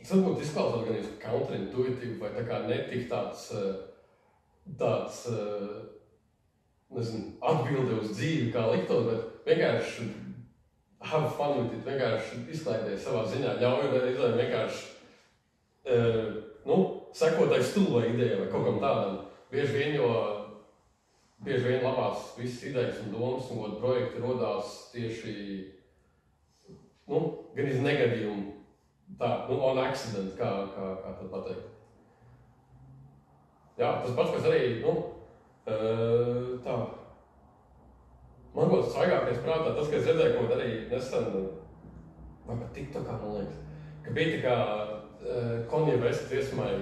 Tas varbūt izklausās gan counterintuitīvi vai tā kā netik tāds, nezinu, atbilde uz dzīvi kā liktos, bet vienkārši have fun with it, vienkārši izklaidies savā ziņā, ļauj vienkārši, sekotai stulvai idejai vai kaut kam tādam. Bieži vien labās visas idejas un domas un projekti rodās tieši, gan iz negadījumu, on accident, kā tad pateikt. Jā, tas pats, kas arī, man būtu svaigākais prātā tas, ka es redzēju, ko darīju nesen, vai pat TikTokā, man liekas, ka bija tā kā Kanye West dziesmai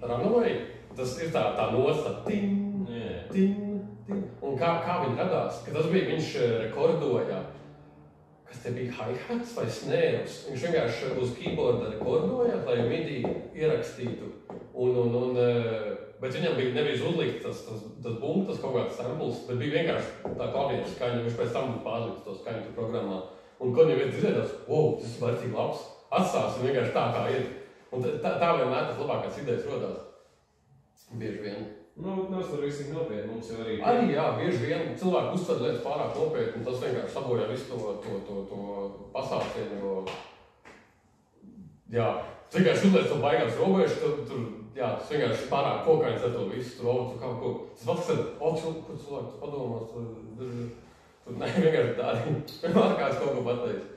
Runaway, tas ir tā nosta, ting, un kā viņi radās, ka tas bija, viņš rekordoja, kas te bija hi-hats vai snērs, viņš vienkārši uz keyboarda rekordoja, lai MIDI ierakstītu, bet viņam nebija uzlikt tas bumb, tas kaut kāds samples, bet bija vienkārši tā klavieru skaņa, viņš pēc tam būtu pārlikt to skaņu programmā. Un Kanye West dzirdētās, tas ir vērtīgi labs, atstāsim vienkārši tā kā ir. Un tā vienmēr tas labākās idejas rodās. Bieži vien. Tas var visi nopietni mums jau arī. Arī, jā, bieži vien cilvēki uztver lietas pārāk nopietni, un tas vienkārši sabojā visu to pasācienu, jo, jā, tu vienkārši uzliec to baigās robežu, tas vienkārši pārāk kokains ar to visu, tur kaut ko, tas pats, ko cilvēks padomās, tur vienkārši tā arī, vienmēr kāds kaut ko pateiks.